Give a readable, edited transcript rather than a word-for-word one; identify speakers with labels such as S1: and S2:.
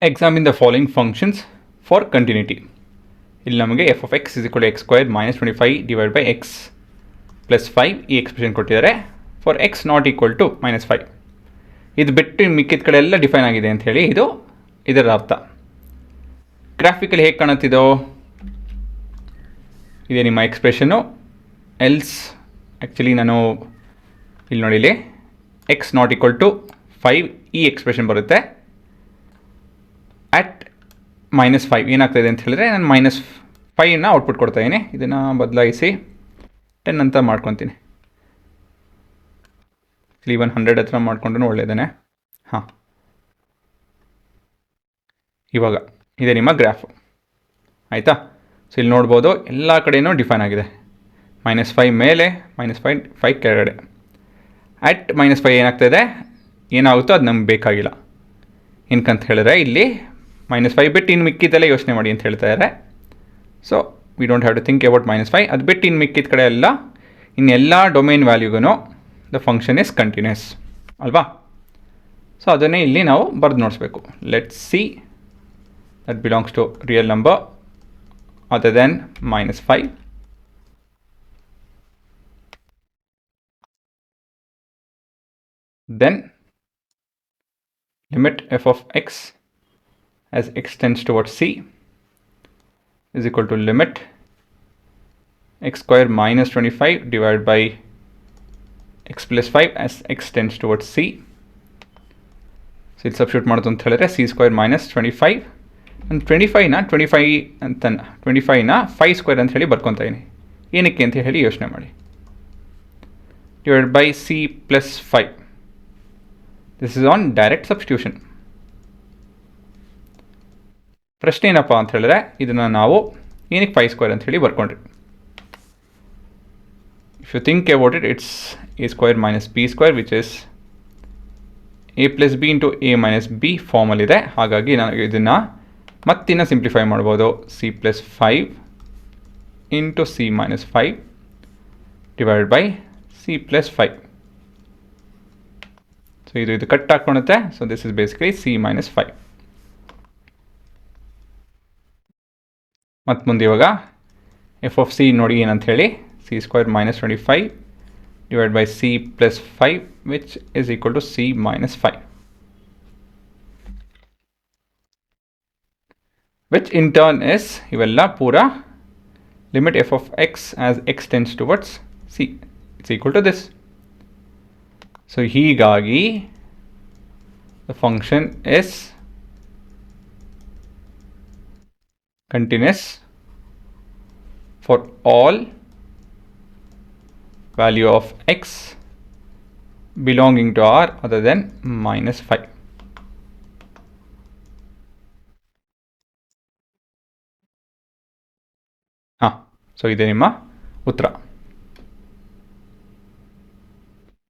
S1: Examine the following functions for continuity. ಇಲ್ಲಿ ನಮಗೆ f of x is equal x square minus 25 divide by x plus 5 ಈ expression ಕೊಟ್ಟಿದ್ದಾರೆ for x not equal to -5. ಇದು ಬಿಟ್ಟು ಮಿಕ್ಕಿದ ಕಡೆ ಎಲ್ಲ ಡಿಫೈನ್ ಆಗಿದೆ ಅಂತ ಹೇಳಿ ಇದರ ಅರ್ಥ. ಗ್ರಾಫಿಕಲಿ ಹೇಗೆ ಕಾಣುತ್ತಿದೋ ಇದೆ ನಿಮ್ಮ ಎಕ್ಸ್ಪ್ರೆಷನ್ನು. ಎಲ್ಸ್ ಆ್ಯಕ್ಚುಲಿ ನಾನು ಇಲ್ಲಿ ನೋಡಿ, ಇಲ್ಲಿ ಎಕ್ಸ್ ನಾಟ್ ಈಕ್ವಲ್ ಟು 5 ಈ ಎಕ್ಸ್ಪ್ರೆಷನ್ ಬರುತ್ತೆ. ಅಟ್ -5 ಏನಾಗ್ತಾಯಿದೆ ಅಂತ ಹೇಳಿದ್ರೆ ನಾನು -5ನ ಔಟ್ಪುಟ್ ಕೊಡ್ತಾಯಿದ್ದೀನಿ. ಇದನ್ನು ಬದಲಾಯಿಸಿ 10 ಅಂತ ಮಾಡ್ಕೊತೀನಿ. ಈವನ್ 100 ಹತ್ರ ಮಾಡಿಕೊಂಡ್ರೂ ಒಳ್ಳೆಯದೇ. ಹಾಂ, ಇವಾಗ ಇದೆ ನಿಮ್ಮ ಗ್ರಾಫು, ಆಯಿತಾ? ಸೊ ಇಲ್ಲಿ ನೋಡ್ಬೋದು ಎಲ್ಲ ಕಡೆಯೂ ಡಿಫೈನ್ ಆಗಿದೆ. -5 ಮೇಲೆ, -5 ಕೆಳಗಡೆ. ಅಟ್ -5 ಏನಾಗ್ತಾಯಿದೆ, ಏನಾಗುತ್ತೋ ಅದು ನಮ್ಗೆ ಬೇಕಾಗಿಲ್ಲ. ಏನಕ್ಕಂತ ಹೇಳಿದ್ರೆ ಇಲ್ಲಿ -5 ಬಿಟ್ಟು ಇನ್ನು ಮಿಕ್ಕಿದ್ದೆಲ್ಲ ಯೋಚನೆ ಮಾಡಿ ಅಂತ ಹೇಳ್ತಾ ಇದ್ದಾರೆ. So we don't have to think about -5. ಅದು ಬಿಟ್ಟು ಇನ್ನು ಮಿಕ್ಕಿದ ಕಡೆ ಎಲ್ಲ ಇನ್ನೆಲ್ಲ ಡೊಮೈನ್ ವ್ಯಾಲ್ಯೂಗೂ ದ ಫಂಕ್ಷನ್ ಇಸ್ ಕಂಟಿನ್ಯೂಸ್ ಅಲ್ವಾ? ಸೊ ಅದನ್ನೇ ಇಲ್ಲಿ ನಾವು ಬರೆದು ನೋಡಿಸ್ಬೇಕು. Let's see that belongs to real number other than -5. Then limit f of x as x tends towards c is equal to limit x square minus 25 divided by x plus 5 as x tends towards c. So ಇದು substitute ಮಾಡೋದು ಅಂತ ಹೇಳಿದ್ರೆ c square minus 25 and 25ನ 5 square ಅಂತ ಹೇಳಿ ಬರ್ಕೊತಾ ಇದೀನಿ. ಏನಕ್ಕೆ ಅಂತ ಹೇಳಿ ಯೋಚನೆ ಮಾಡಿ. divided by c plus 5. This is on direct substitution. ಪ್ರಶ್ನೆ ಏನಪ್ಪ ಅಂತ ಹೇಳಿದ್ರೆ ಇದನ್ನು ನಾವು ಏನಕ್ಕೆ 5 ಸ್ಕ್ವೇರ್ ಅಂತ ಹೇಳಿ ಬರ್ಕೊಂಡ್ರಿ. If you think about it, it's a square minus b square which is a plus b into a minus b ಫಾರ್ಮಲ್ಲಿದೆ. ಹಾಗಾಗಿ ನಾನು ಇದನ್ನು ಮತ್ತಿನ್ನು ಸಿಂಪ್ಲಿಫೈ ಮಾಡ್ಬೋದು. c plus 5 into c minus 5 divide by c plus 5. So ಇದು cut ಹಾಕ್ಕೊಳುತ್ತೆ. So this is basically c minus 5. ಮತ್ತು ಮುಂದೆ ಇವಾಗ ಎಫ್ ಆಫ್ ಸಿ ನೋಡಿ ಏನಂತ ಹೇಳಿ, c square minus 25 divide by c plus 5 which is equal to c minus 5, which in turn is ಇವೆಲ್ಲ ಪೂರ limit f of x as x tends towards c it's equal to this. So ಹೀಗಾಗಿ the function is continuous for all value of x belonging to R other than -5. So ಇದೆ ನಿಮ್ಮ ಉತ್ತರ.